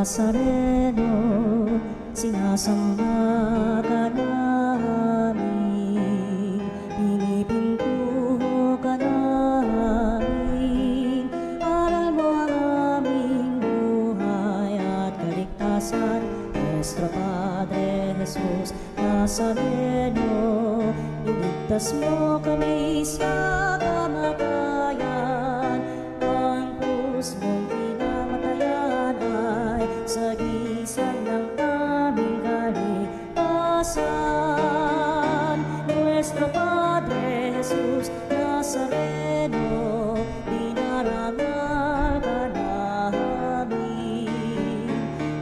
Nazareno, sinasamba ka namin, pinipintuho ka namin, aral mo ang aming buhay at kaligtasan. Nuestro Padre Jesus Nazareno, iligtas mo kami sa kamatayan, ang krus mong pinamatayan ay sagisag ng aming kaligtasan. Nuestro Padre Jesus Nazareno, dinarangal ka namin.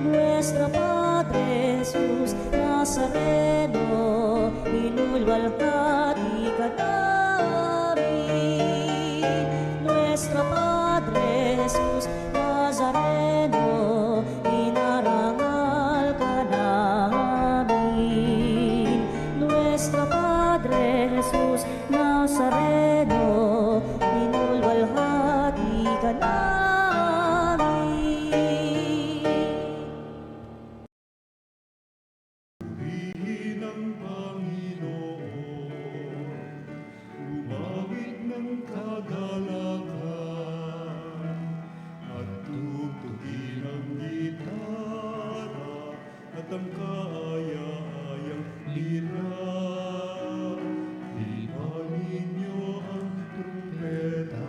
Nuestro Padre Jesus Nazareno, inulwalhati ka namin. Nuestro Padre Jesus Nazareno, inarangal ka namin. Nuestro Padre Jesus Nazareno, inulwalhati ka namin. Purihin ang Panginoon, umawit ng kagalakan, at tugtugin ang gitara at ang kaaya-ayang lira. Ibanin niyo ang trumpeta.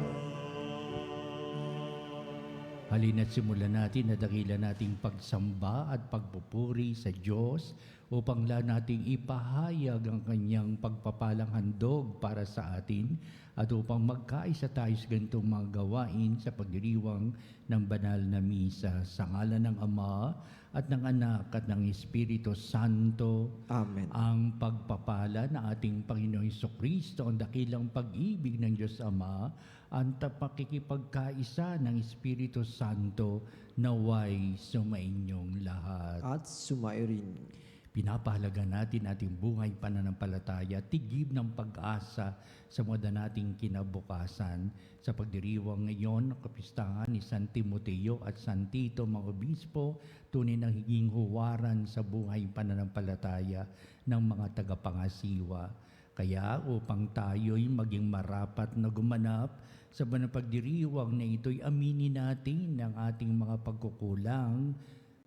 Halina't simulan natin na dakilan nating pagsamba at pagpupuri sa Diyos upang nating ipahayag ang kanyang pagpapalang handog para sa atin at upang magkaisa tayo sa ganitong mga gawain sa pagdiriwang ng banal na misa sa ngalan ng Ama at ng Anak at ng Espiritu Santo. Amen. Ang pagpapala ng ating Panginoong Jesucristo, ang dakilang pag-ibig ng Diyos Ama, ang pakikipagkaisa ng Espiritu Santo naway sumainyong lahat. At sumayo rin. Pinapahalaga natin ating buhay pananampalataya, tigib ng pag-asa sa mga nating kinabukasan sa pagdiriwang ngayon ng kapistahan ni San Timoteo at San Tito, mga obispo, tunay na higing huwaran sa buhay pananampalataya ng mga tagapangasiwa. Kaya upang tayo'y maging marapat na gumanap sa banal pagdiriwang na ito'y aminin natin ang ating mga pagkukulang,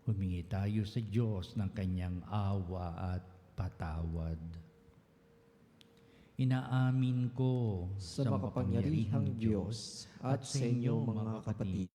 humingi tayo sa Diyos ng kanyang awa at patawad. Inaamin ko Sa makapangyarihang Diyos at sa inyong mga kapatid,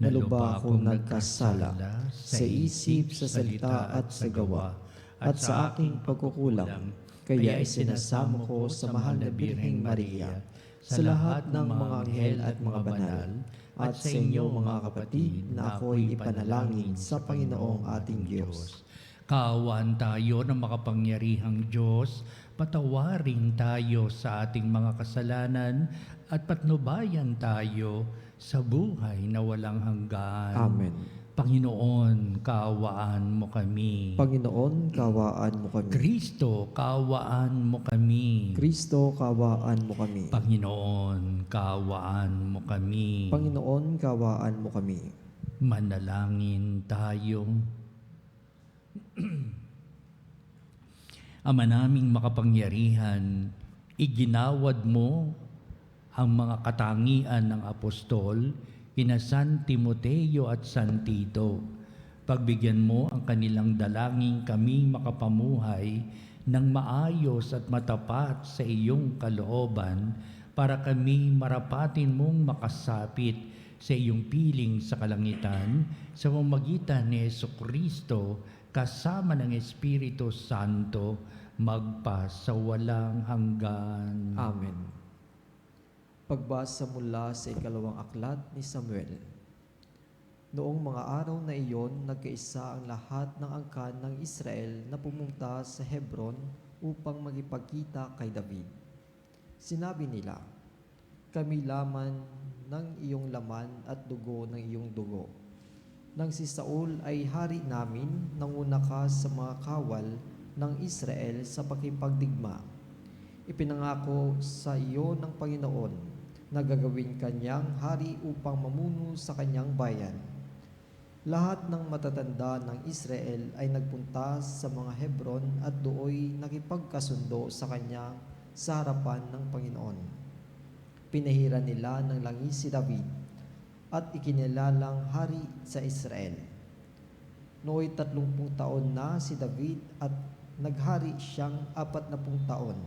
na naluba akong nagkasala sa isip, sa salita at sa gawa, at sa aking pagkukulang. Kaya isinasamo ko sa mahal na Birheng Maria, sa lahat ng mga anghel at mga banal, at sa inyong mga kapatid na ako'y ipanalangin sa Panginoong ating Diyos. Kaawaan tayo ng makapangyarihang Diyos, patawarin tayo sa ating mga kasalanan at patnubayan tayo sa buhay na walang hanggan. Amen. Panginoon, kaawaan mo kami. Panginoon, kawaan mo kami. Kristo, kaawaan mo kami. Kristo, kawaan mo kami. Panginoon, kaawaan mo kami. Panginoon, kawaan mo kami. Manalangin tayo. Ama naming makapangyarihan, iginawad mo ang mga katangian ng apostol, kina San Timoteo at San Tito. Pagbigyan mo ang kanilang dalangin kaming makapamuhay ng maayos at matapat sa iyong kalooban para kami marapatin mong makasapit sa iyong piling sa kalangitan sa pamamagitan ni Jesucristo kasama ng Espiritu Santo magpa sa walang hanggan. Amen. Pagbasa mula sa ikalawang aklat ni Samuel. Noong mga araw na iyon, nagkaisa ang lahat ng angkan ng Israel na pumunta sa Hebron upang magipagkita kay David. Sinabi nila, "Kami laman ng iyong laman at dugo ng iyong dugo. Nang si Saul ay hari namin, nanguna ka sa mga kawal ng Israel sa pakipagdigma. Ipinangako sa iyo ng Panginoon na gagawin kanyang hari upang mamuno sa kanyang bayan. Lahat ng matatanda ng Israel ay nagpunta sa mga Hebron at dooy nakipagkasundo sa kanya sa harapan ng Panginoon. Pinahiran nila ng langis si David at ikinilalang hari sa Israel. Nooy 30 taon na si David at naghari siyang 40 taon.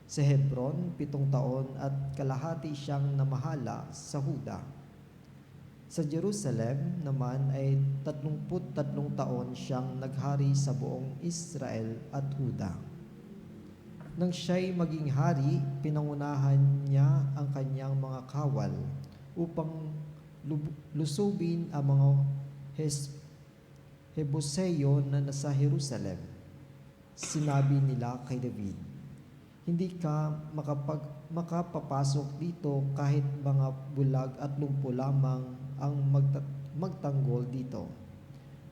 Sa Hebron, 7 taon at kalahati siyang namahala sa Huda. Sa Jerusalem naman ay 33 taon siyang naghari sa buong Israel at Huda. Nang siya'y maging hari, pinangunahan niya ang kanyang mga kawal upang lusubin ang mga Hebuseyo na nasa Jerusalem. Sinabi nila kay David, "Hindi ka makapapasok dito kahit mga bulag at lumpo lamang ang magtanggol dito."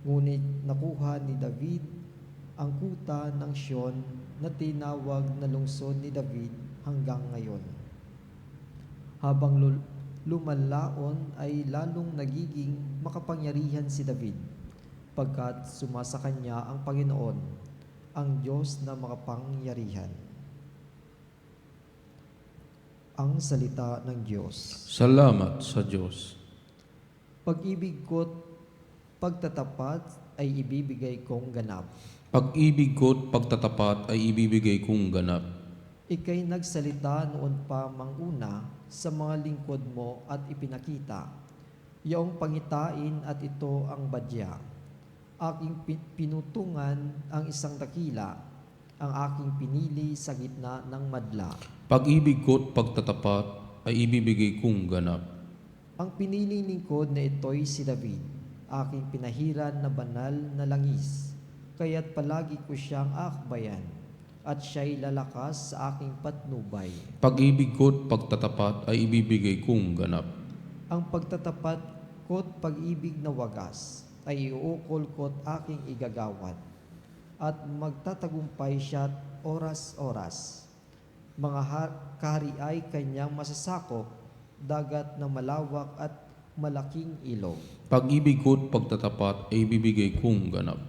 Ngunit nakuha ni David ang kuta ng Sion na tinawag na lungsod ni David hanggang ngayon. Habang lumalaon ay lalong nagiging makapangyarihan si David, pagkat sumasa kanya ang Panginoon, ang Diyos na makapangyarihan. Ang salita ng Diyos. Salamat sa Diyos. Pag-ibig ko't pagtatapat ay ibibigay kong ganap. Pag-ibig ko't pagtatapat ay ibibigay kong ganap. Ika'y nagsalita noon pa manguna sa mga lingkod mo at ipinakita. Iyong pangitain at ito ang badya. Aking pinutungan ang isang dakila, ang aking pinili sa gitna ng madla. Pag-ibig ko't pagtatapat ay ibibigay kong ganap. Ang piniling lingkod na ito'y si David, aking pinahiran na banal na langis, kaya't palagi ko siyang aakbayan, at siya'y lalakas sa aking patnubay. Pag-ibig ko't pagtatapat ay ibibigay kong ganap. Ang pagtatapat ko't pag-ibig na wagas ay iuukol ko't aking igagawad, at magtatagumpay siya't oras-oras. Mga kahari ay kanyang masasakop, dagat na malawak at malaking ilog. Pag-ibig ko't pagtatapat ay ibibigay kong ganap.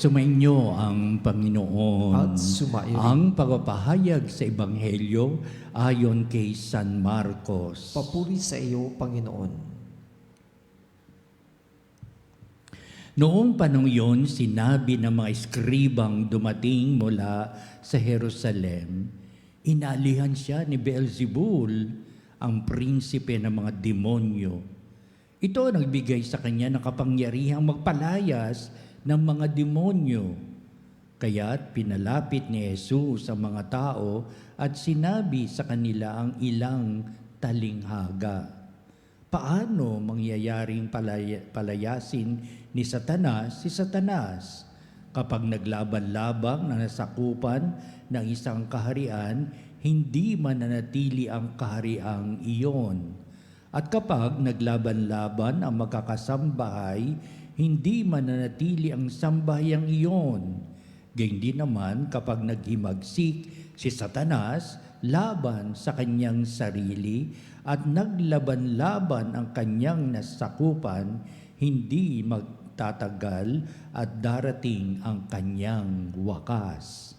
Sumainyo ang Panginoon. At sumairin. Ang pagpapahayag sa Ebanghelyo ayon kay San Marcos. Papuri sa iyo, Panginoon. Noong panong yon, sinabi ng mga eskribang dumating mula sa Jerusalem, inalihan siya ni Beelzebul, ang prinsipe ng mga demonyo. Ito ang nagbigay sa kanya ng kapangyarihang magpalayas ng mga demonyo. Kaya't pinalapit ni Jesus ang mga tao at sinabi sa kanila ang ilang talinghaga. Paano mangyayaring palayasin ni Satanas si Satanas kapag naglaban-labang na nasakupan ng isang kaharian, hindi mananatili ang kahariang iyon. At kapag naglaban-laban ang magkakasambahay, hindi mananatili ang sambayang iyon. Gayun din naman kapag naghimagsik si Satanas laban sa kanyang sarili at naglaban-laban ang kanyang nasakupan, hindi magtatagal at darating ang kanyang wakas.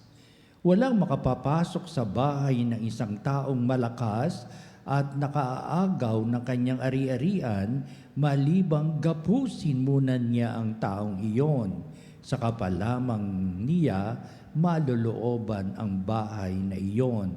Walang makapapasok sa bahay ng isang taong malakas at nakaagaw ng kanyang ari-arian, malibang gapusin muna niya ang taong iyon. Saka pa lamang niya malolooban ang bahay na iyon.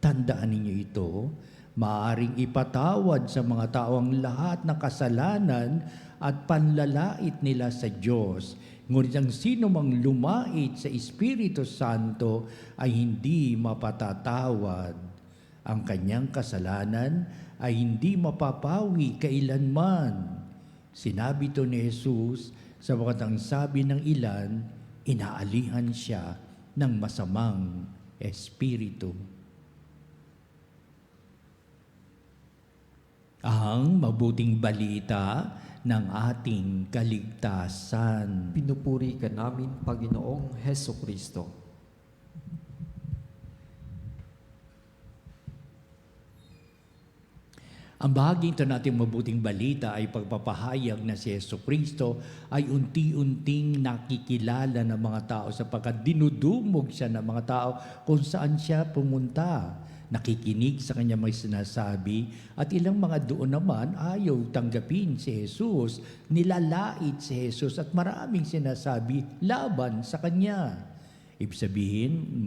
Tandaan ninyo ito, maaaring ipatawad sa mga tao ang lahat ng kasalanan at panlalait nila sa Diyos. Ngunit ang sino mang lumait sa Espiritu Santo ay hindi mapatatawad. Ang kanyang kasalanan ay hindi mapapawi kailanman. Sinabi ito ni Jesus sapagkat ang sabi ng ilan, inaalihan siya ng masamang espiritu. Ang mabuting balita ng ating kaligtasan. Pinupuri ka namin, Panginoong Heso Kristo. Ang bahagi ito nating mabuting balita ay pagpapahayag na si Heso Kristo ay unti-unting nakikilala ng mga tao sapagkat dinudumog siya ng mga tao kung saan siya pumunta. Nakikinig sa kanya may sinasabi at ilang mga doon naman ayaw tanggapin si Jesus, nilalait si Jesus at maraming sinasabi laban sa kanya. Ibig sabihin,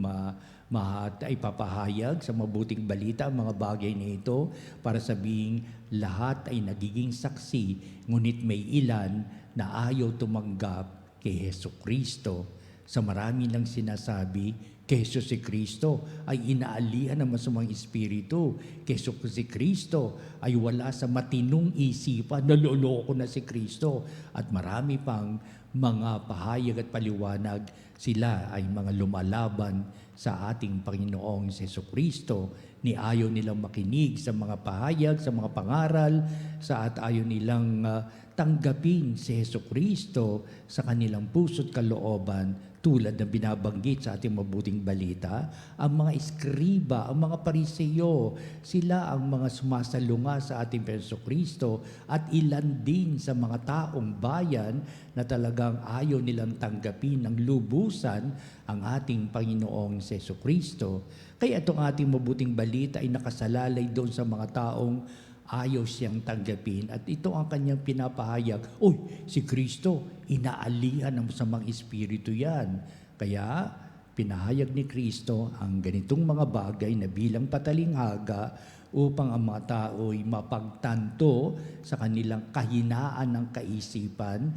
ay papahayag sa mabuting balita ang mga bagay na ito para sabihing lahat ay nagiging saksi, ngunit may ilan na ayaw tumanggap kay Heso Kristo. Sa marami lang sinasabi, Keso si Kristo ay inaalihan ng masamang espiritu. Keso si Kristo ay wala sa matinong isipan, naloloko na si Kristo. At marami pang mga pahayag at paliwanag, sila ay mga lumalaban sa ating Panginoong Heso Kristo. Ni ayaw nilang makinig sa mga pahayag, sa mga pangaral, at ayaw nilang tanggapin si Heso Kristo sa kanilang puso't kalooban. Tulad ng binabanggit sa ating mabuting balita, ang mga eskriba, ang mga pariseyo, sila ang mga sumasalunga sa ating Heso Kristo at ilan din sa mga taong bayan na talagang ayaw nilang tanggapin ng lubusan ang ating Panginoong Heso Kristo. Kaya itong ating mabuting balita ay nakasalalay doon sa mga taong ayaw siyang tanggapin at ito ang kanyang pinapahayag. Uy, si Kristo, inaalihan ng masamang espiritu yan. Kaya pinahayag ni Kristo ang ganitong mga bagay na bilang patalinghaga upang ang mga tao ay mapagtanto sa kanilang kahinaan ng kaisipan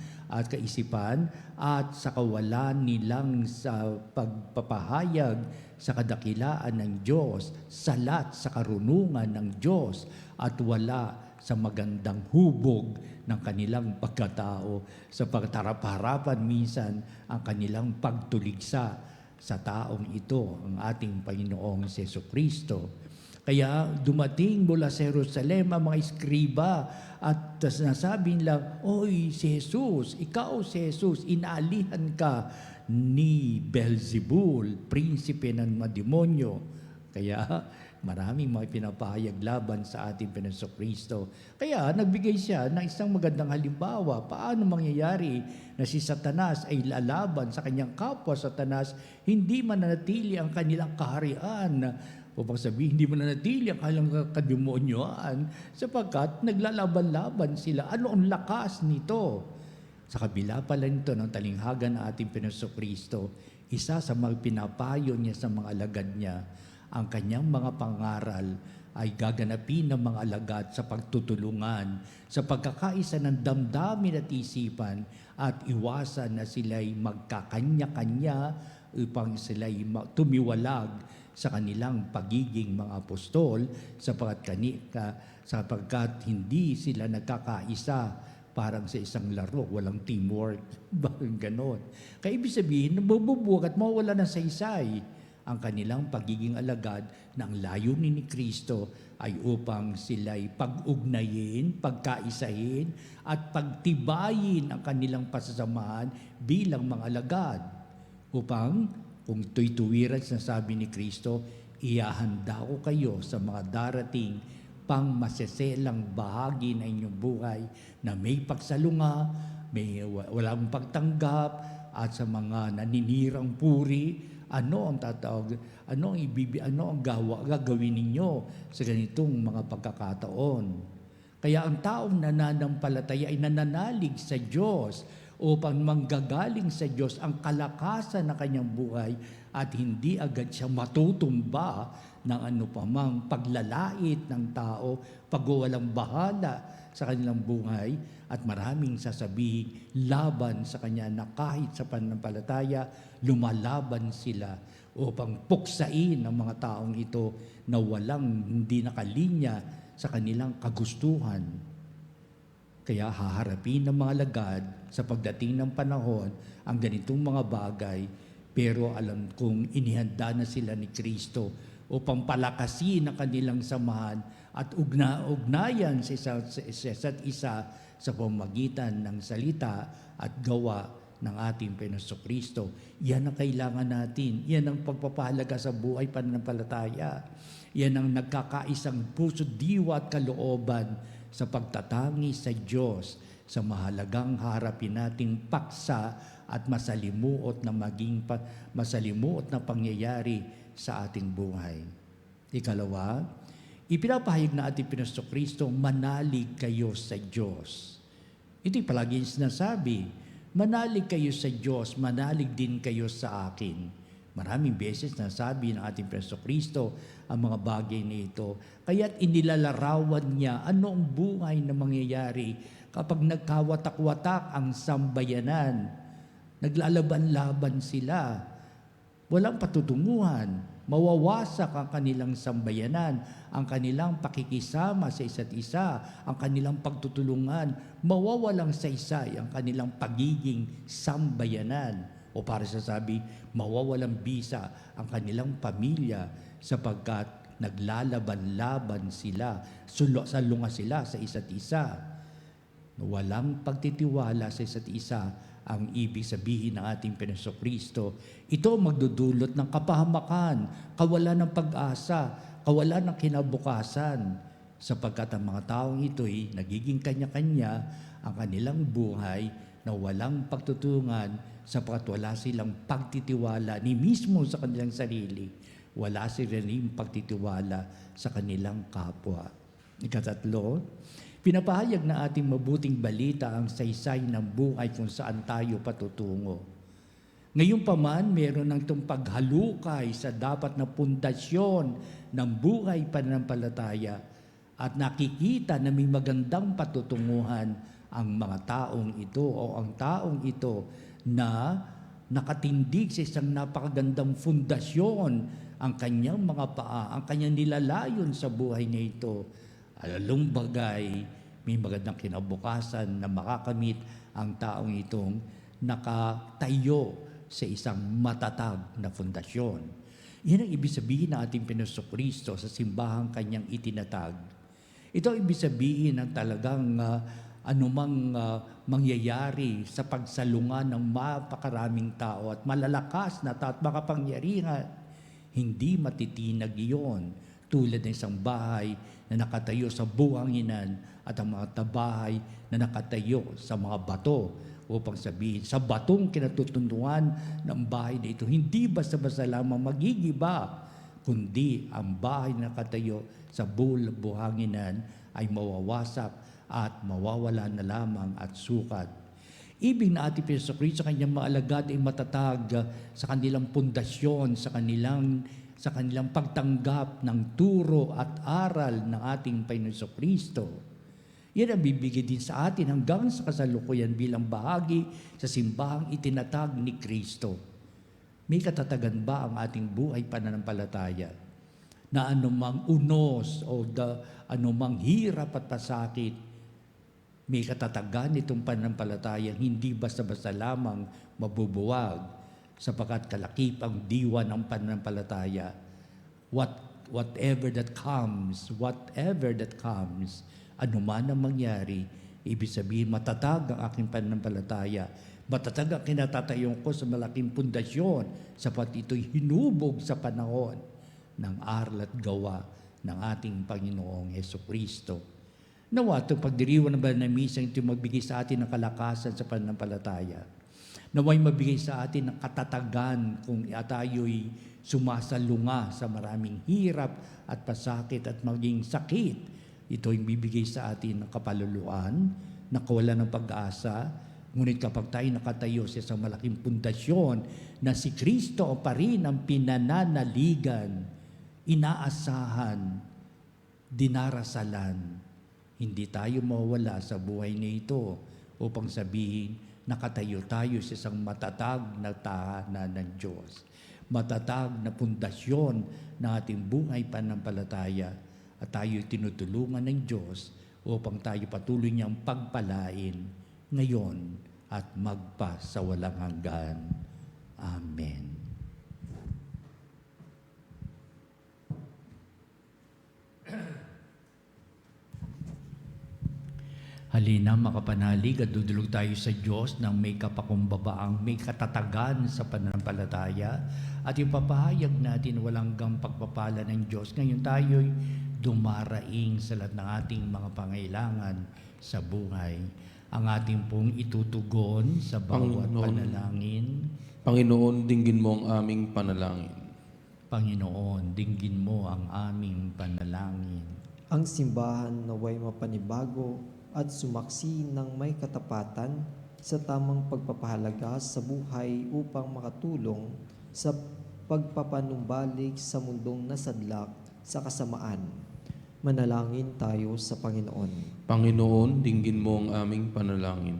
at sa kawalan nilang sa pagpapahayag sa kadakilaan ng Diyos, salat sa karunungan ng Diyos at wala sa magandang hubog ng kanilang pagkatao sa pagtarap-harapan minsan ang kanilang pagtuligsa sa taong ito, ang ating Panginoong Heso Kristo. Kaya dumating mula sa Jerusalem ang mga eskriba at nasabi nila, oy, si Jesus, ikaw si Jesus, inaalihan ka ni Beelzebul, prinsipe ng mga demonyo. Kaya maraming mga pinapahayag laban sa ating Panginoong Kristo. Kaya nagbigay siya ng isang magandang halimbawa. Paano mangyayari na si Satanas ay lalaban sa kanyang kapwa Satanas, hindi mananatili ang kanilang kaharian. Upang sabihin, hindi mananatili ang kanilang kademonyoan sapagkat naglalaban-laban sila. Ano ang lakas nito? Sa kabila pala nito ng talinghaga ng ating Panginoong Kristo, isa sa mga pinapayo niya sa mga alagad niya, ang kanyang mga pangaral ay gaganapin ng mga alagad sa pagtutulungan, sa pagkakaisa ng damdamin at isipan at iwasan na sila'y magkakanya-kanya upang sila'y tumiwalag sa kanilang pagiging mga apostol sapagkat hindi sila nagkakaisa parang sa isang laro, walang teamwork, bakit ganon. Kaya ibig sabihin, nabubuwag at mawala ng saysay ang kanilang pagiging alagad ng layunin ni Kristo ay upang sila'y pag-ugnayin, pagkaisahin at pagtibayin ang kanilang pasasamahan bilang mga alagad. Upang kung tuwi-tuwiran sinasabi ni Kristo, ihahanda ko kayo sa mga darating pang maseselang bahagi ng inyong buhay na may pagsalunga, may walang pagtanggap at sa mga naninirang puri. Ano ang tatawag? Ano ang gagawin ninyo sa ganitong mga pagkakataon? Kaya ang taong nananampalataya ay nananalig sa Diyos upang manggagaling sa Diyos ang kalakasan ng kanyang buhay at hindi agad siya matutumba ng ano pamang paglalait ng tao, pagwawalang bahala sa kanilang buhay at maraming sasabihin laban sa Kanya na kahit sa pananampalataya, lumalaban sila upang puksain ang mga taong ito na hindi nakalinya sa kanilang kagustuhan. Kaya haharapin ng mga lagad sa pagdating ng panahon ang ganitong mga bagay, pero alam kong inihanda na sila ni Kristo upang palakasin ang kanilang samahan at ugnayan sa isa't isa sa pamamagitan ng salita at gawa ng ating Panginoon Kristo. Yan ang kailangan natin. Yan ang pagpapahalaga sa buhay pananampalataya. Yan ang nagkakaisang puso, diwa at kalooban sa pagtatangi sa Diyos sa mahalagang harapin nating paksa at masalimuot na pangyayari sa ating buhay. Ikalawa, ipinapahayag na ating Panginoon Kristo, manalig kayo sa Diyos. Ito'y palagi sinasabi, manalig kayo sa Diyos, manalig din kayo sa akin. Maraming beses nasabi ng ating Panginoon Kristo ang mga bagay na ito. Kaya't inilalarawan niya ano ang buhay na mangyayari kapag nagkawatak-watak ang sambayanan. Naglalaban-laban sila. Walang patutunguhan. Mawawasak ang kanilang sambayanan, ang kanilang pakikisama sa isa't isa, ang kanilang pagtutulungan, mawawalang saysay ang kanilang pagiging sambayanan. O para sa sabi, mawawalang bisa ang kanilang pamilya sapagkat naglalaban-laban sila, salunga sila sa isa't isa. Walang pagtitiwala sa isa't isa ang ibig sabihin ng ating Panginoon Kristo. Ito magdudulot ng kapahamakan, kawalan ng pag-asa, kawalan ng kinabukasan, sapagkat ang mga taong ito'y nagiging kanya-kanya ang kanilang buhay na walang pagtutungan sapagkat wala silang pagtitiwala ni mismo sa kanilang sarili. Wala silang pagtitiwala sa kanilang kapwa. Ikatatlo, pinapahayag na ating mabuting balita ang saysay ng buhay kung saan tayo patutungo. Ngayon pa man, meron ng itong paghalukay sa dapat na pundasyon ng buhay pananampalataya at nakikita na may magandang patutunguhan ang mga taong ito o ang taong ito na nakatindig sa isang napakagandang fundasyon ang kanyang mga paa, ang kanyang nilalayon sa buhay niya ito. Alalong bagay, may magandang kinabukasan na makakamit ang taong itong nakatayo sa isang matatag na fundasyon. Yan ang ibig sabihin ng ating Panginoon Kristo sa simbahang kanyang itinatag. Ito ang ibig sabihin ng talagang anumang mangyayari sa pagsalungan ng mapakaraming tao at malalakas na tao at makapangyarihan, hindi matitinag iyon tulad ng isang bahay na nakatayo sa buhanginan at ang mga bahay na nakatayo sa mga bato upang sabihin, sa batong kinatutunduan ng bahay na ito, hindi basta-basta lamang magigiba, kundi ang bahay na nakatayo sa buhanginan ay mawawasak at mawawala na lamang at sukat. Ibig na ating Panginoon Kristo sa kanyang mga alagad ay matatag sa kanilang pundasyon, sa kanilang pagtanggap ng turo at aral ng ating Panginoon Kristo. Yan ang bibigay din sa atin hanggang sa kasalukuyan bilang bahagi sa simbahang itinatag ni Kristo. May katatagan ba ang ating buhay pananampalataya na anumang unos o anumang hirap at pasakit, may katatagan itong pananampalataya, hindi basta-basta lamang mabubuwag sapagkat kalakip ang diwa ng pananampalataya. Whatever that comes, anuman ang mangyari, ibig sabihin matatag ang aking pananampalataya, matatag ang kinatatayon ko sa malaking pundasyon sapagkat ito'y hinubog sa panahon ng aral at gawa ng ating Panginoong Hesukristo. Nawa itong pagdiriwan ng banal na misa ito magbigay sa atin ng kalakasan sa pananampalataya. Nawa'y mabigay sa atin ng katatagan kung tayo'y sumasalunga sa maraming hirap at pasakit at maging sakit. Ito'y bibigay sa atin ng kapaluluan, na kawalan ng pag-asa. Ngunit kapag tayo nakatayo sa isang malaking pundasyon na si Kristo pa rin ang pinananaligan, inaasahan, dinarasalan, Hindi tayo mawala sa buhay na ito upang sabihin, nakatayo tayo sa isang matatag na tahanan ng Diyos. Matatag na pundasyon ng ating buhay pananampalataya at tayo tinutulungan ng Diyos upang tayo patuloy niyang pagpalain ngayon at magpa sa walang hanggan. Amen. Halina makapanalig at dudulog tayo sa Diyos ng may kapakumbabaang, may katatagan sa pananampalataya at ipapahayag natin walang hanggang pagpapala ng Diyos. Ngayon tayo'y dumaraing sa lahat ng ating mga pangailangan sa buhay. Ang ating pong itutugon sa bawat panalangin. Panginoon, dinggin mo ang aming panalangin. Panginoon, dinggin mo ang aming panalangin. Ang simbahan naway mapanibago at sumaksi ng may katapatan sa tamang pagpapahalaga sa buhay upang makatulong sa pagpapanumbalik sa mundong nasadlak sa kasamaan. Manalangin tayo sa Panginoon. Panginoon, dinggin mo ang aming panalangin.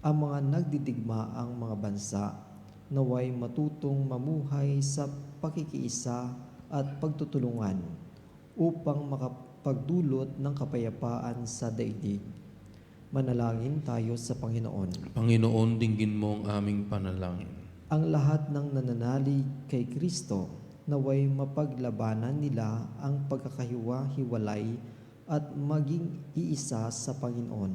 Ang mga nagdidigmaang mga bansa naway matutong mamuhay sa pakikiisa at pagtutulungan upang makapagdulot ng kapayapaan sa daigdig. Manalangin tayo sa Panginoon. Panginoon, dinggin mo ang aming panalangin. Ang lahat ng nananalig kay Kristo naway mapaglabanan nila ang pagkakahiwa-hiwalay at maging iisa sa Panginoon.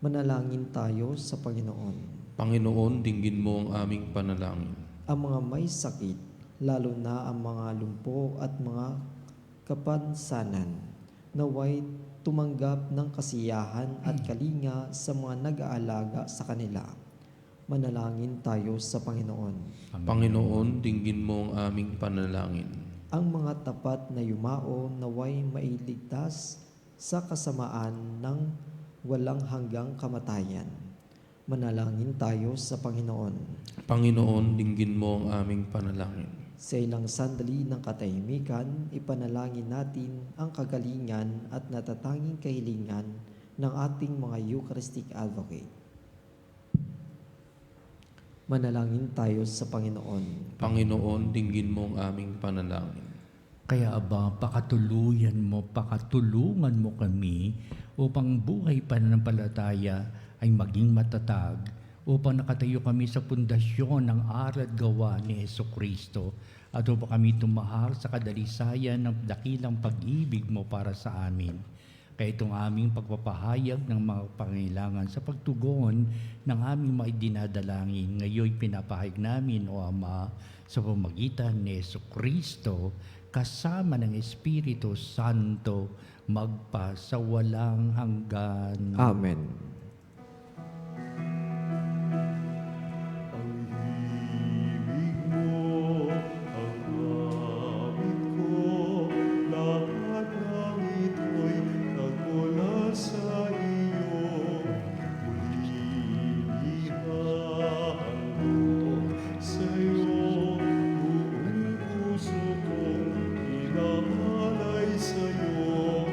Manalangin tayo sa Panginoon. Panginoon, dinggin mo ang aming panalangin. Ang mga may sakit, lalo na ang mga lumpo at mga kapansanan, naway tumanggap ng kasiyahan at kalinga sa mga nag-aalaga sa kanila. Manalangin tayo sa Panginoon. Panginoon, dinggin mo ang aming panalangin. Ang mga tapat na yumao naway mailigtas sa kasamaan ng walang hanggang kamatayan. Manalangin tayo sa Panginoon. Panginoon, dinggin mo ang aming panalangin. Sa ilang sandali ng katahimikan, ipanalangin natin ang kagalingan at natatanging kahilingan ng ating mga Eucharistic Advocate. Manalangin tayo sa Panginoon. Panginoon, dinggin mo ang aming panalangin. Kaya aba, pakatulungan mo kami upang buhay pananampalataya ay maging matatag, upang nakatayo kami sa pundasyon ng aral at gawa ni Jesucristo at upang kami tumahal sa kadalisayan ng dakilang pag-ibig mo para sa amin. Kaya itong aming pagpapahayag ng mga pangailangan sa pagtugon ng aming mga dinadalangin, ngayon pinapahayag namin, O Ama, sa pamagitan ni Jesucristo, kasama ng Espiritu Santo, magpa sa walang hanggan. Amen. Ang himig mo, ang awit ko, lahat ng ito'y nagmula sa iyo. Pulilihan ko sa iyo, buong puso kong inaalay sa iyo.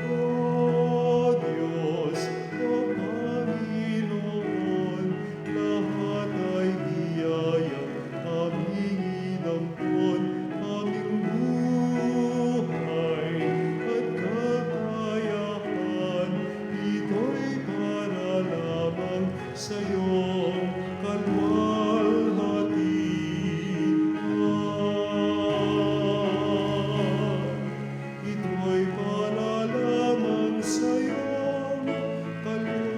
O Diyos, O Panginoon, lahat ay biyayang aming inampon, aming buhay at kakayahan. Ito'y para lamang sa iyong kalwalhatian. Ito'y para lamang sa iyong kalwalhatian.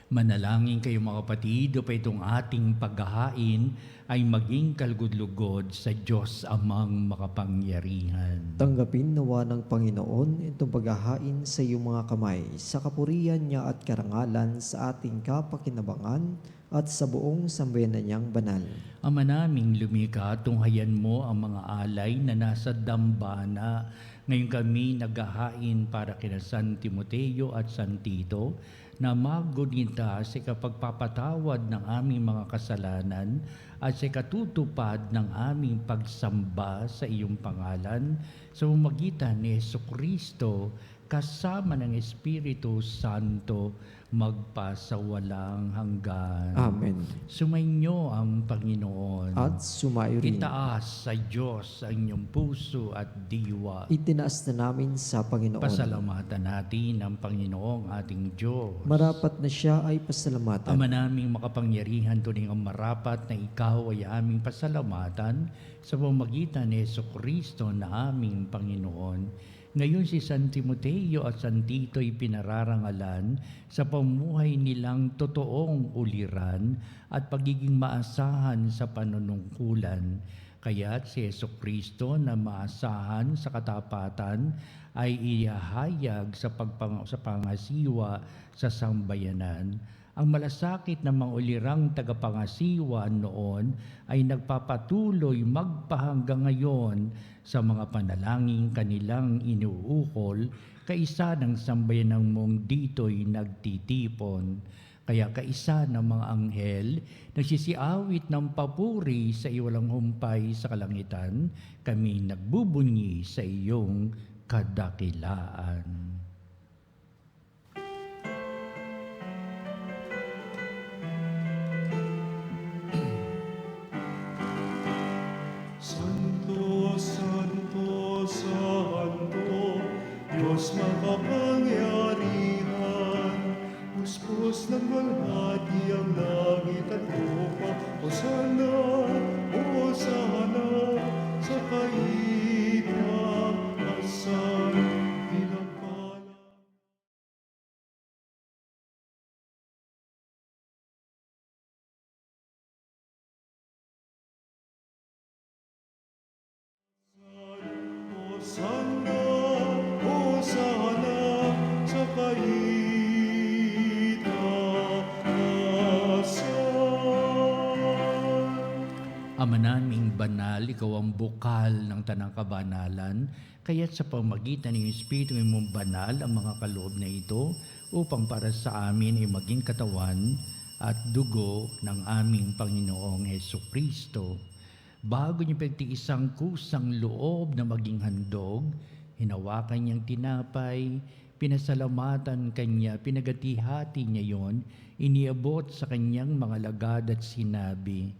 Manalangin kayo mga kapatid, upang itong ating paghahain ay maging kalugod-lugod sa Diyos amang makapangyarihan. Tanggapin nawa ng Panginoon itong paghahain sa iyong mga kamay, sa kapurihan niya at karangalan sa ating kapakinabangan at sa buong sambayanan niyang banal. Ama naming lumikha, tunghayan mo ang mga alay na nasa dambana. Ngayon kami naghahain para kina San Timoteo at San Tito, na magunita sa kapagpapatawad ng aming mga kasalanan at sa katutupad ng aming pagsamba sa iyong pangalan sa pamamagitan ni Jesucristo kasama ng Espiritu Santo magpasawalang hanggan. Amen. Sumainyo ang Panginoon. At sumayo rin. Itaas sa Diyos ang inyong puso at diwa. Itinaas na namin sa Panginoon. Pasalamatan natin ang Panginoong ating Diyos. Marapat na siya ay pasalamatan. Ama naming makapangyarihan, tuning ang marapat na ikaw ay aming pasalamatan sa pamamagitan ni Jesucristo na aming Panginoon. Ngayon si San Timoteo at San Tito ay pinararangalan sa pamumuhay nilang totoong uliran at pagiging maasahan sa panunungkulan. Kaya't si Jesucristo na maasahan sa katapatan ay ihahayag sa pangasiwa sa sambayanan. Ang malasakit ng mga ulirang tagapangasiwa noon ay nagpapatuloy magpahanggang ngayon sa mga panalangin kanilang inuukol, kaisa ng sambayanang mong dito'y nagtitipon. Kaya kaisa ng mga anghel, nagsisiawit ng papuri sa iwalang humpay sa kalangitan, kami nagbubunyi sa iyong kadakilaan. Santo, Santo, Santo, Diyos makapangyarihan, puspos ng walhati ang langit at lupa. Hosana, Hosana, sa kaitaasan, pinagpala. Hosana, Hosana, sa kaitaasan. Ama naming banal, ikaw ang bukal ng tanang kabanalan, kaya't sa pamagitan ng Espiritu mong banal ang mga kaloob na ito upang para sa amin ay maging katawan at dugo ng aming Panginoong Hesukristo. Bago niya pagtiis ang kusang loob na maging handog, hinawakan niyang tinapay, pinasalamatan kanya, pinagati-hati niya yon, iniabot sa kanyang mga lagad at sinabi,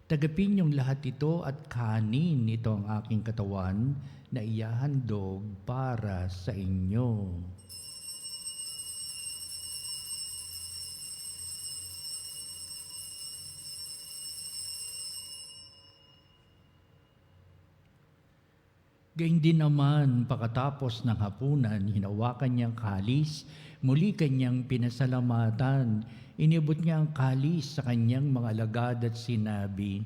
"Tagapin niyong lahat ito at kanin, ito ang aking katawan na iyahandog para sa inyo." Gayun din naman, pagkatapos ng hapunan, hinawakan niyang kalis, muli kanyang pinasalamatan, inibot niya ang kalis sa kanyang mga alagad at sinabi,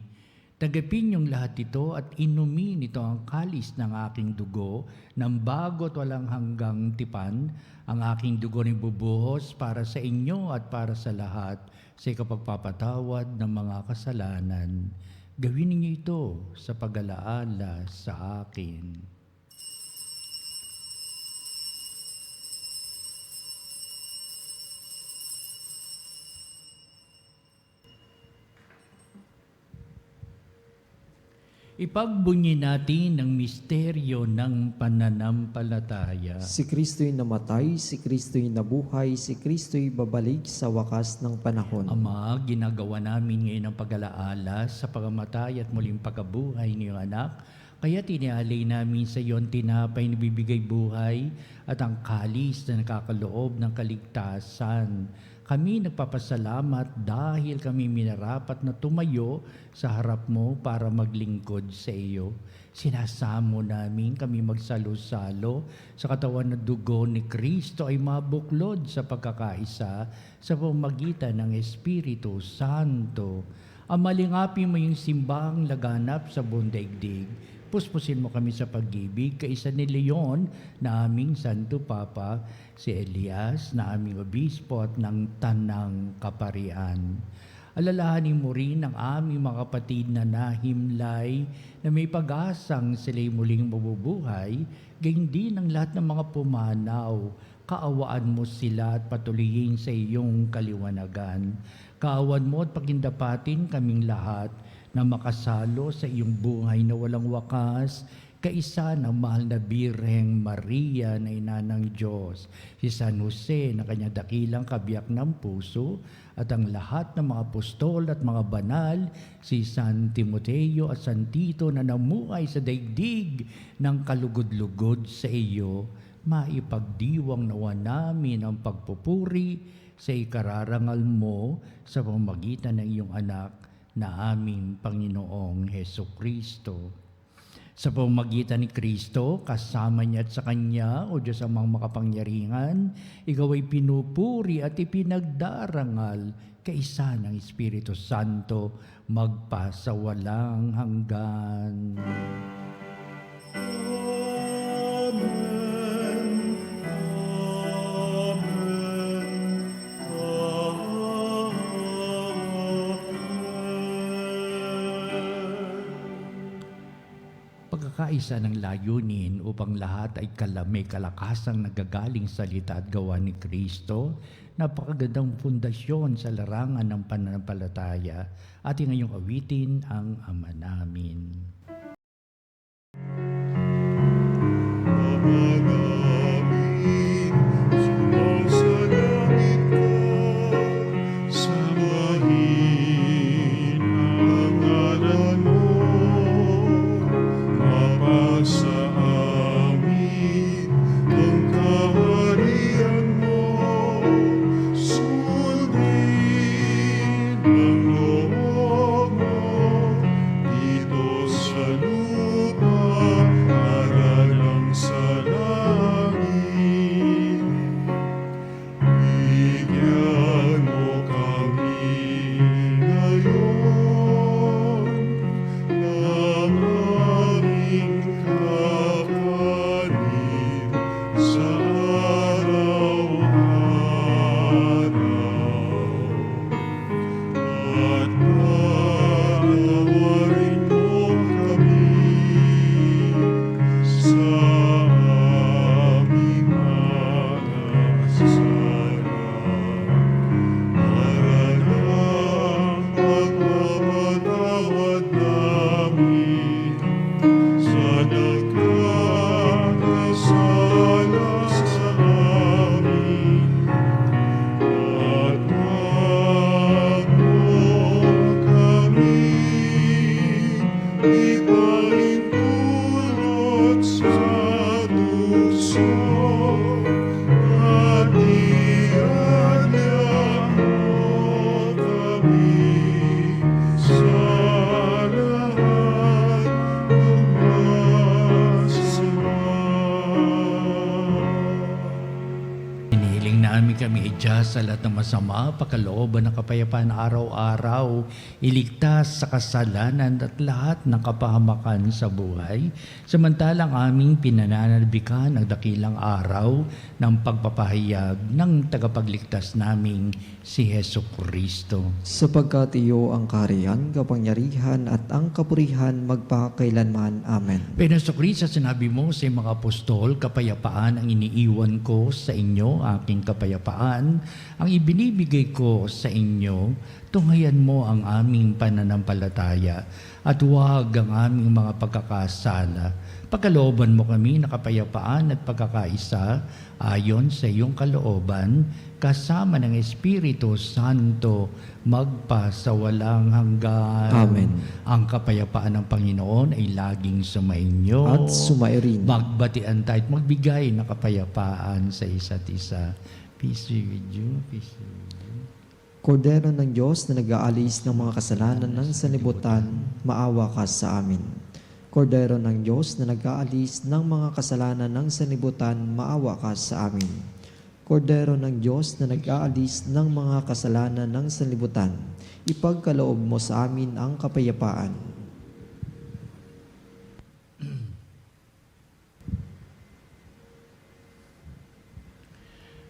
"Tagapin niyong lahat ito at inumin ito ang kalis ng aking dugo, ng bago't walang hanggang tipan, ang aking dugo ni bubuhos para sa inyo at para sa lahat, sa ikapagpapatawad ng mga kasalanan. Gawin ninyo ito sa pag-alaala sa akin." Ipagbunyi natin ang misteryo ng pananampalataya. Si Kristo'y namatay, si Kristo'y nabuhay, si Kristo'y babalik sa wakas ng panahon. Ama, ginagawa namin ngayon ang pag-alaala sa pagkamatay at muling pagkabuhay ni iyong anak. Kaya tinialay namin sa iyo ang tinapay na bibigay buhay at ang kalis na nakakaloob ng kaligtasan. Kami nagpapasalamat dahil kami minarapat na tumayo sa harap mo para maglingkod sa iyo. Sinasamo namin kami magsalo-salo sa katawan na dugo ni Kristo ay mabuklod sa pagkakaisa sa pamamagitan ng Espiritu Santo. Amalingapin mo yung simbahang laganap sa buong daigdig. Puspusin mo kami sa pag-ibig, kaisa ni Leon na aming Santo Papa, si Elias na aming obispo at ng Tanang Kaparian. Alalahanin mo rin ang aming mga kapatid na nahimlay na may pag-asang sila'y muling mabubuhay, gayon din ang lahat ng mga pumanaw. kaawaan mo sila at patuloyin sa iyong kaliwanagan. Kaawan mo at pagindapatin kaming lahat na makasalo sa iyong buhay na walang wakas, kaisa ng mahal na Birheng Maria na ina ng Diyos, si San Jose na kanyang dakilang kabiyak ng puso, at ang lahat ng mga apostol at mga banal, si San Timoteo at San Tito na namuhay sa daigdig ng kalugod-lugod sa iyo, maipagdiwang nawa namin ang pagpupuri sa ikararangal mo sa pamamagitan ng iyong anak na aming Panginoong Hesukristo. Sa pamamagitan ni Kristo, kasama niya at sa Kanya, o Diyos amang makapangyarihan, ikaw ay pinupuri at ipinagdarangal kaisa ng Espiritu Santo magpasawalang hanggan. Pagkakaisa ng layunin upang lahat ay may kalakasang nagagaling salita at gawa ni Kristo, napakagandang pundasyon sa larangan ng pananampalataya. Ating ngayong awitin ang Ama namin. Ama namin, sumasalangit ka, sambahin ang ngalan mo. Mapasa amin ang kaharian mo, sundin ang loob mo dito sa lupa para lang sa langit. Bigyan mo kami ngayon ng aming kakanin sa araw-araw. At patawarin mo kami sa aming mga kasalanan, para lang pagpapatawad namin sa nagkakasala sa amin. At wag mo kami ipahintulot sa tukso, at iadya mo kami sa lahat ng masama. Inihiling namin kami idyas sa lahat ng masama, pagkalooban ng kapayapaan araw-araw, iligtas sa kasalanan at lahat ng kapahamakan sa buhay, samantalang aming pinananalbikan ang dakilang araw ng pagpapahayag ng tagapagligtas naming si Hesukristo. Sapagkat iyo ang kaharian, kapangyarihan at ang kapurihan magpakailanman. Amen. Hesukristo, sinabi mo sa mga apostol, kapayapaan ang iniiwan ko sa inyo, aking kapayapaan ang ibinibigay ko sa inyo. Tunghayan mo ang aming pananampalataya at huwag ang aming mga pagkakasala. Pagkalooban mo kami na kapayapaan at pagkakaisa ayon sa iyong kalooban, kasama ng Espiritu Santo magpasawalang hanggan. Amen. Ang kapayapaan ng Panginoon ay laging sumainyo. At sumairin. Magbatian tayo at magbigay ng kapayapaan sa isa't isa. Peace be with you. Peace be with you. Kordero ng Diyos na nag-aalis ng mga kasalanan ng sanlibutan, maawa ka sa amin. Kordero ng Diyos na nag-aalis ng mga kasalanan ng sanlibutan, maawa ka sa amin. Kordero ng Diyos na nag-aalis ng mga kasalanan ng sanlibutan, ipagkaloob mo sa amin ang kapayapaan.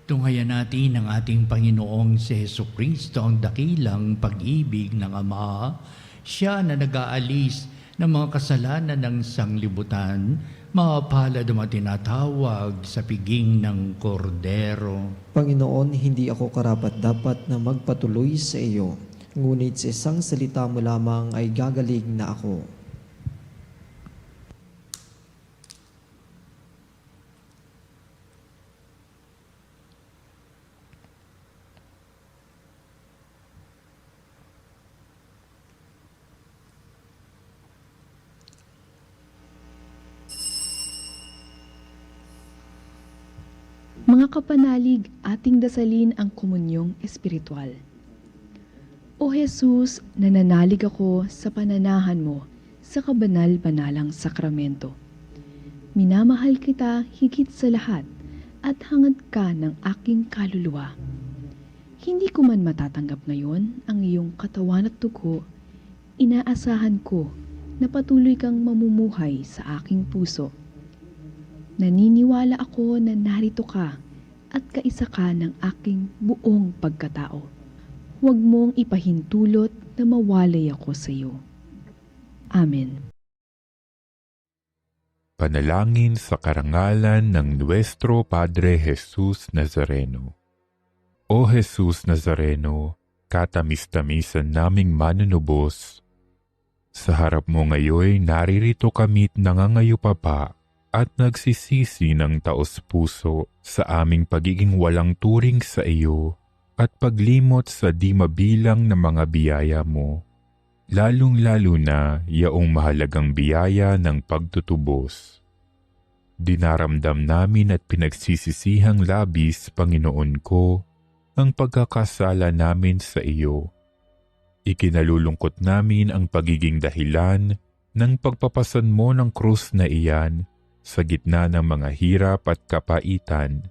Tunghayan natin ang ating Panginoong si Hesukristo, ang dakilang pag-ibig ng Ama. Siya na nag-aalis ng mga kasalanan ng sanglibutan, Mapalad ang mga tinatawag sa piging ng kordero. Panginoon, hindi ako karapat-dapat na magpatuloy sa iyo, ngunit sa isang salita mo lamang ay gagaling na ako. Mga kapanalig, ating dasalin ang komunyong espiritual. O Jesus, nananalig ako sa pananahan mo sa kabanal-banalang sakramento. Minamahal kita higit sa lahat at hangad ka ng aking kaluluwa. Hindi ko man matatanggap ngayon ang iyong katawan at dugo, inaasahan ko na patuloy kang mamumuhay sa aking puso. Naniniwala ako na narito ka at kaisa ka ng aking buong pagkatao. Huwag mong ipahintulot na mawalay ako sa iyo. Amen. Panalangin sa karangalan ng Nuestro Padre Jesus Nazareno. O Jesus Nazareno, katamis-tamisan naming manunubos, sa harap mo ngayon naririto kami't nangangayupapa at nagsisisi ng taos-puso sa aming pagiging walang turing sa iyo at paglimot sa di mabilang na mga biyaya mo, lalong-lalo na yaong mahalagang biyaya ng pagtutubos. Dinaramdam namin at pinagsisisihang labis, Panginoon ko, ang pagkakasala namin sa iyo. Ikinalulungkot namin ang pagiging dahilan ng pagpapasan mo ng krus na iyan sa gitna ng mga hirap at kapaitan,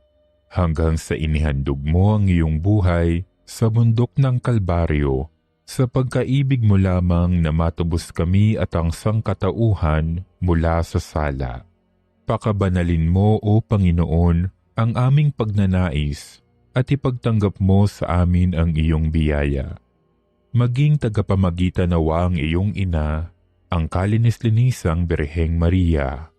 hanggang sa inihandog mo ang iyong buhay sa bundok ng Kalbaryo, sa pagkaibig mo lamang na matubos kami at ang sangkatauhan mula sa sala. Pakabanalin mo, O Panginoon, ang aming pagnanais at ipagtanggap mo sa amin ang iyong biyaya. Maging tagapamagitan nawa ang iyong ina, ang kalinis-linisang Birheng Maria.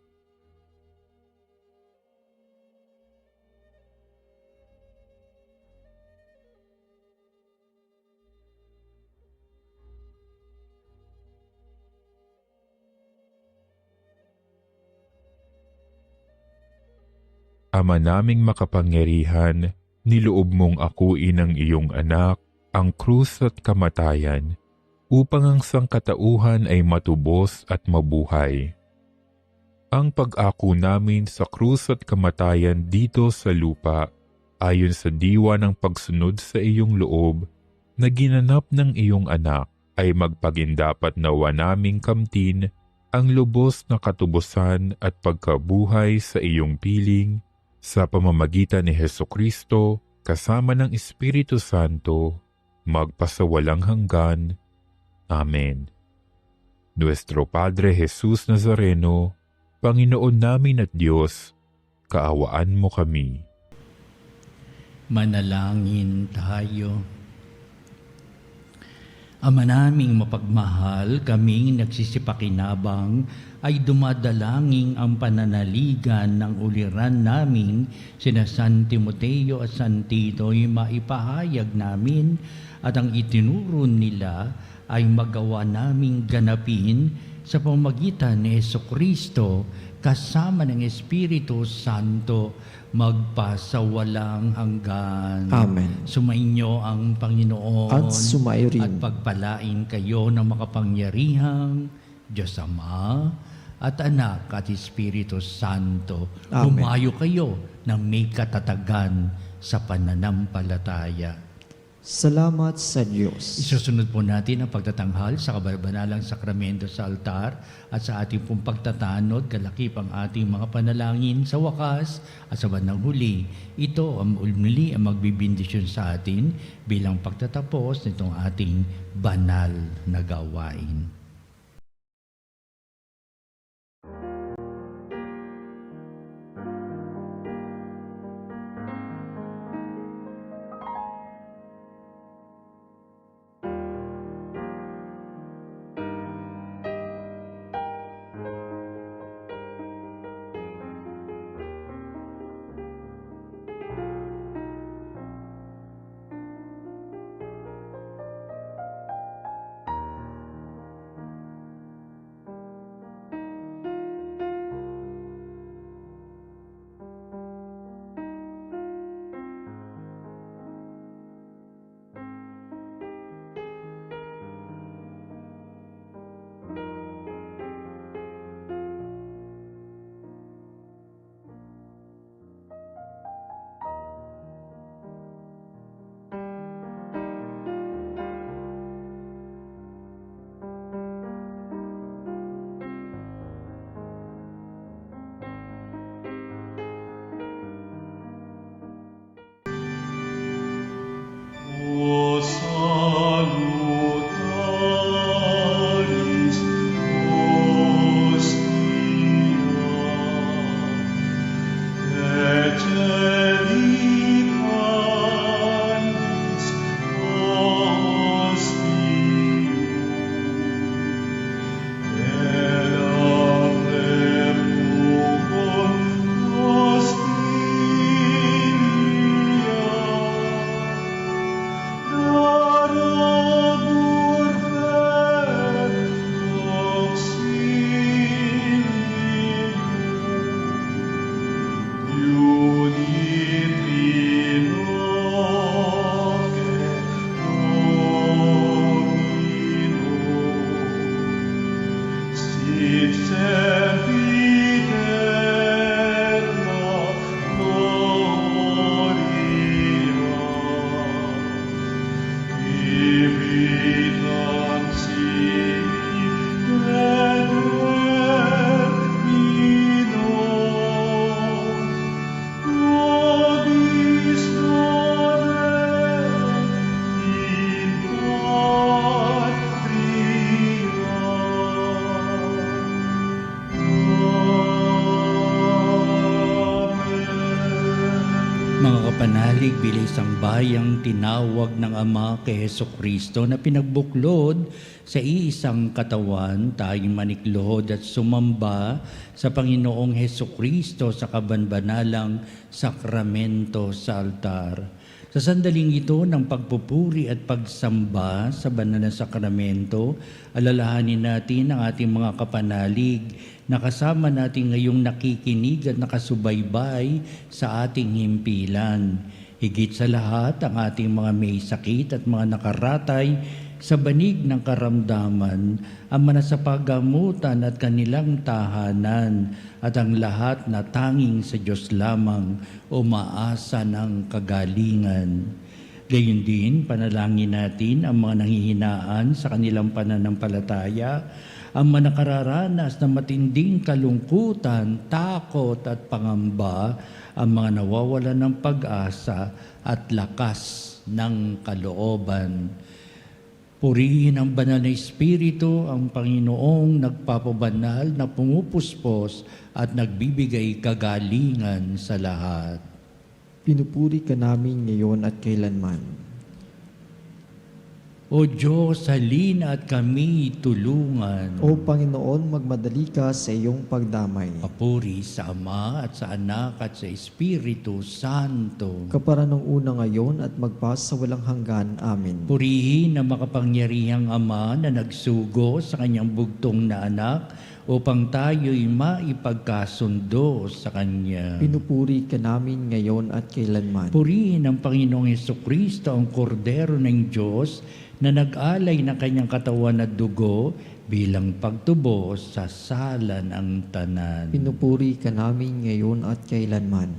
Ama naming makapangyarihan, niloob mong akuin ang iyong anak, ang krus at kamatayan, upang ang sangkatauhan ay matubos at mabuhay. Ang pag-ako namin sa krus at kamatayan dito sa lupa, ayon sa diwa ng pagsunod sa iyong loob, na ginanap ng iyong anak, ay magpagindapat nawa naming kamtin ang lubos na katubusan at pagkabuhay sa iyong piling, sa pamamagitan ni Hesukristo, kasama ng Espiritu Santo, magpasawalang hanggan. Amen. Nuestro Padre Jesus Nazareno, Panginoon namin at Diyos, kaawaan mo kami. Manalangin tayo. Ama naming mapagmahal, kaming nagsisipakinabang ay dumadalangin ang pananaligan ng uliran naming sina San Timoteo at San Tito ay maipahayag namin at ang itinuro nila ay magawa naming ganapin sa pamamagitan ni Jesucristo kasama ng Espiritu Santo magpasawalang hanggan. Amen. Sumainyo ang Panginoon At sumayo rin. at pagpalain kayo ng makapangyarihang Diyos Ama at Anak at Espiritu Santo. Amen. Lumayo kayo ng may katatagan sa pananampalataya. Salamat sa Diyos. Isusunod po natin ang pagtatanghal sa kabanalang sakramento sa altar at sa ating pong pagtatanod, kalakip ang ating mga panalangin sa wakas at sa bandang huli. Ito ang muli ang magbibindisyon sa atin bilang pagtatapos nitong ating banal na gawain. Mga kapanalig, bilang isang bayang tinawag ng Ama kay Hesukristo na pinagbuklod sa iisang katawan, tayong maniklohod at sumamba sa Panginoong Hesukristo sa kabanbanalang sakramento sa altar. Sa sandaling ito ng pagpupuri at pagsamba sa banal na sakramento, alalahanin natin ang ating mga kapanalig na kasama natin ngayong nakikinig at nakasubaybay sa ating himpilan. Higit sa lahat, ang ating mga may sakit at mga nakaratay sa banig ng karamdaman, ang manasapagamutan at kanilang tahanan, at ang lahat na tanging sa Diyos lamang umaasa ng kagalingan. Gayon din, panalangin natin ang mga nanghihinaan sa kanilang pananampalataya, ang mga nakararanas ng matinding kalungkutan, takot at pangamba, ang mga nawawalan ng pag-asa at lakas ng kalooban. Purihin ang banal na Espiritu, ang Panginoong nagpapabanal na pumupuspos at nagbibigay kagalingan sa lahat. Pinupuri ka namin ngayon at kailanman. O Diyos, halina at kami tulungan. O Panginoon, magmadali ka sa iyong pagdamay. Papuri sa Ama at sa Anak at sa Espiritu Santo. Kapara ng una ngayon at magpas sa walang hanggan. Amen. Purihin ang makapangyarihang Ama na nagsugo sa kanyang bugtong na anak upang tayo'y maipagkasundo sa Kanya. Pinupuri ka namin ngayon at kailanman. Purihin ang Panginoong Hesukristo, ang Kordero ng Diyos, na nag-alay ng kanyang katawan at dugo bilang pagtubos sa sala ng tanan. Pinupuri ka namin ngayon at kailanman.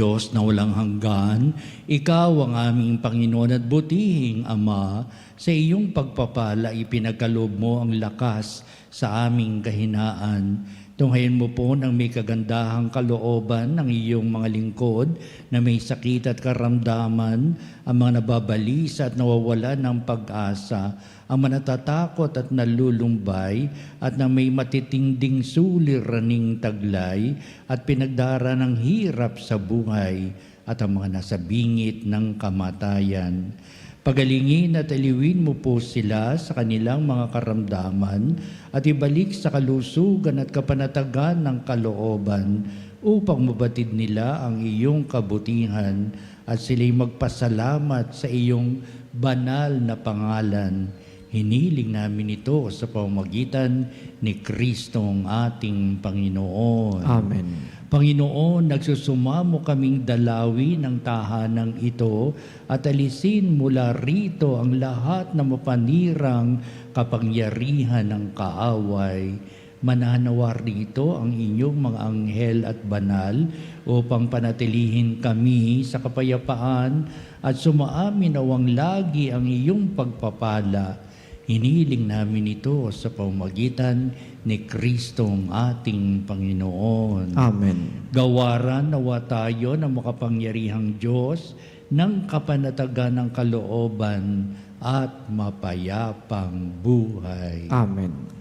Diyos na walang hanggan, Ikaw ang aming Panginoon at butihing Ama, sa iyong pagpapala ipinagkaloob mo ang lakas sa aming kahinaan. Tunghayan mo po ng may kagandahang kalooban ng iyong mga lingkod na may sakit at karamdaman, ang mga nababalisa at nawawalan ng pag-asa, ang manatatakot at nalulumbay, at na may matitinding suliraning taglay at pinagdara ng hirap sa buhay, at ang mga nasa bingit ng kamatayan. Pagalingin at aliwin mo po sila sa kanilang mga karamdaman at ibalik sa kalusugan at kapanatagan ng kalooban upang mabatid nila ang iyong kabutihan at sila'y magpasalamat sa iyong banal na pangalan. Hiniling namin ito sa pamamagitan ni Kristong ating Panginoon. Amen. Panginoon, nagsusumamo kaming dalawi ng tahanang ito at alisin mula rito ang lahat na mapanirang kapangyarihan ng kaaway. Mananawa rito ang inyong mga anghel at banal upang panatilihin kami sa kapayapaan at sumaamin nawang lagi ang iyong pagpapala. Hiniling namin ito sa pamamagitan ni Kristong ating Panginoon. Amen. Gawaran nawa tayo ng makapangyarihang Diyos ng kapanatagan ng kalooban at mapayapang buhay. Amen.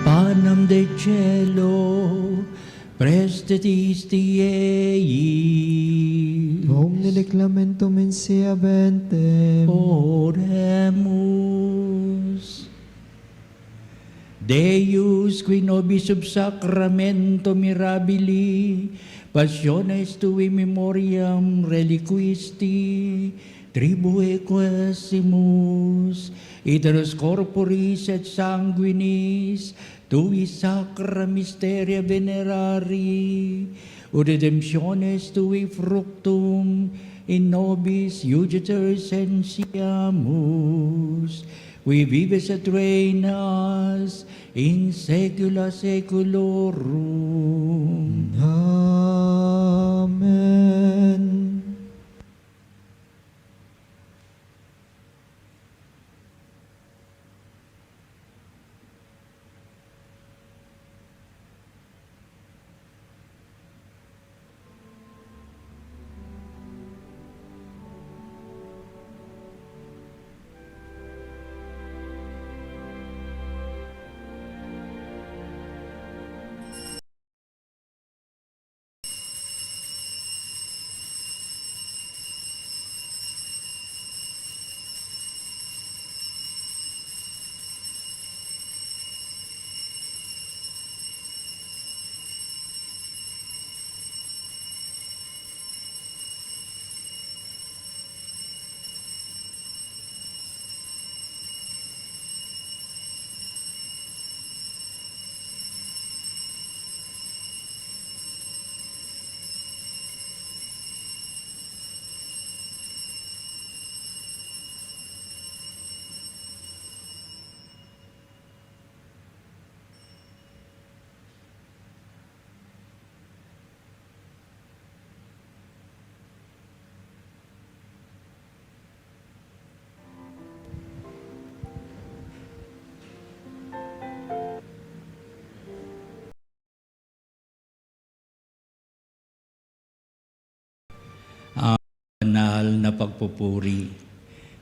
Panem de cielo, prestitisti ei. Omni clementum in sea bentem. Oremus. Deus, qui nobis sub sacramento mirabili, passiones tui memoriam reliquisti, tribue quesimus, iteros corporis et sanguinis, tui sacra mysteria venerari, ut redemptiones tui fructum in nobis iuditor sentiamus, qui vives et reinas in saecula saeculorum. Amen. ang banal na pagpupuri.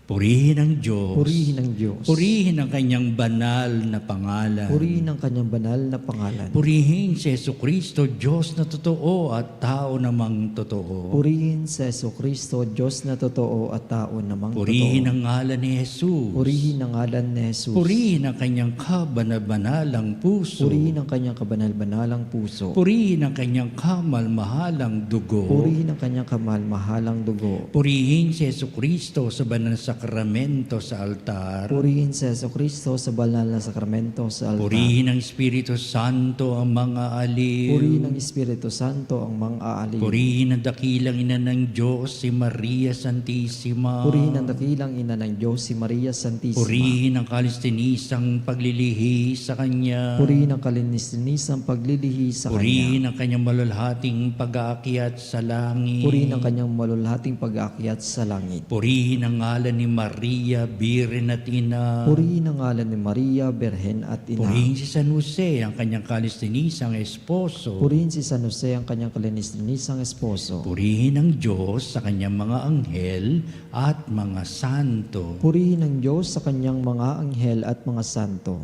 Purihin ang Diyos. Purihin ang Diyos. Purihin ang kanyang banal na pangalan. Purihin ang kanyang banal na pangalan. Purihin si Jesucristo, Diyos na totoo at tao namang totoo. Purihin sa Jesucristo, Diyos na totoo at tao namang Purihin totoo. ang ngalan ni Jesus. Purihin ang ngalan ni Jesus. Purihin ang kanyang kabanal-banalang puso. Purihin ang kanyang kabanal-banalang puso. Purihin ang kanyang kamal-mahalang dugo. Purihin ang kanyang kamal-mahalang dugo. Purihin si Jesucristo sa banal na sakramento sa altar. Purihin sa Jesucristo sa banal na sakramento sa altar. Purihin ang Espiritu Santo ang mga aliw. Purihin ng Espiritu Santo ang mga aaliw. Purihin ang dakilang ina ng Diyos, si Maria Santissima. Purihin ang dakilang ina ng Diyos, si Maria Santissima. Purihin ang kalistinisang paglilihi sa Kanya. Purihin ang kalininisang paglilihi sa Kanya. Purihin ang Kanyang malulhating pag-aakyat sa langit. Purihin ang kanyang malulhating pag-aakyat sa langit. Purihin ang ngalan ni Maria, Birhen at Ina. Purihin ang ngalan ni Maria, Berhen at Ina. Purihin si San Jose, ang kanyang kalistinisang esposo. Purihin si San Jose, ang kanyang kalininisang esposo. Purihin ang Diyos sa kanyang mga anghel at mga santo. Purihin ang Diyos sa kanyang mga anghel at mga santo.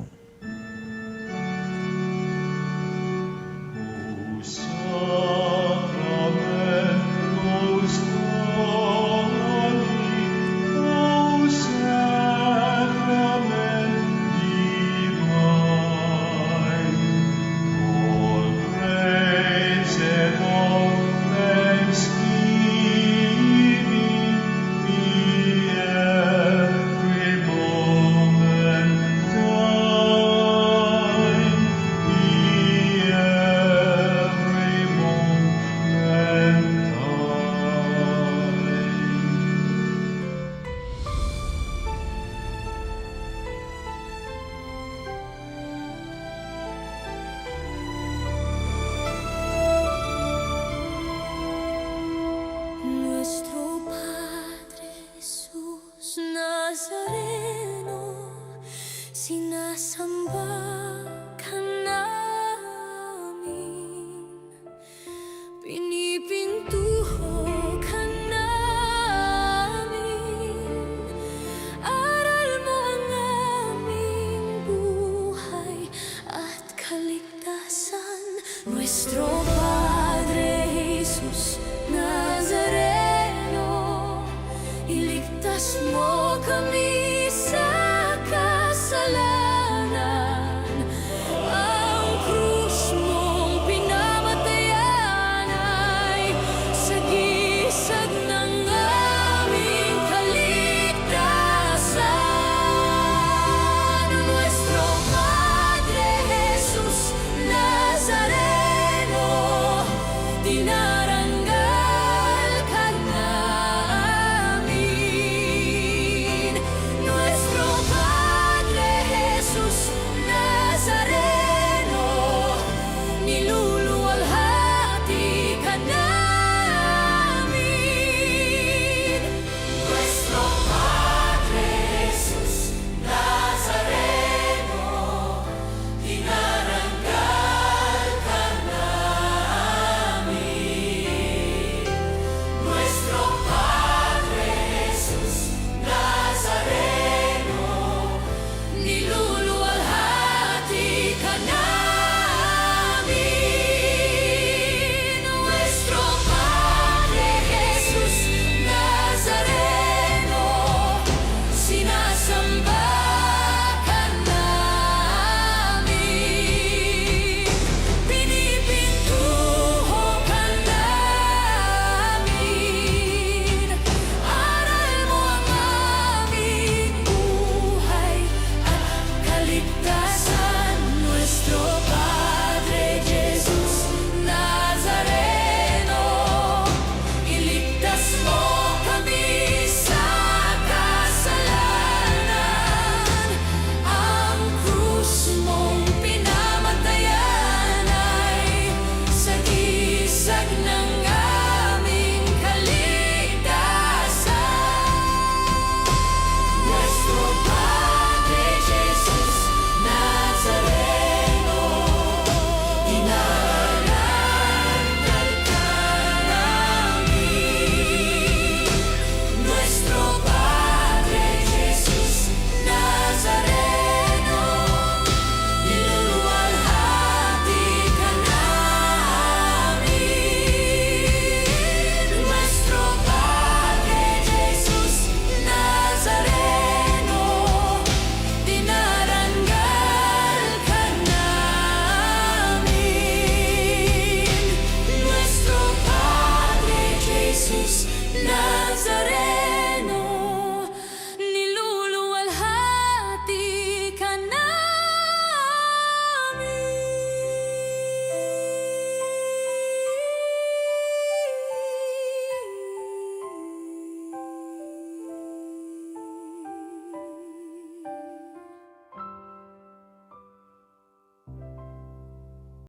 Sacramentos Domini, o sacramenti divine, all praise and all thanksgiving be every moment thine, be every moment thine. Nuestro Padre Jesús Nazareno, sinasamba ka namin, pinipintuho ka namin, aral mo ang aming buhay at kaligtasan. Nuestro Padre Jesus Nazareno, iligtas mo kami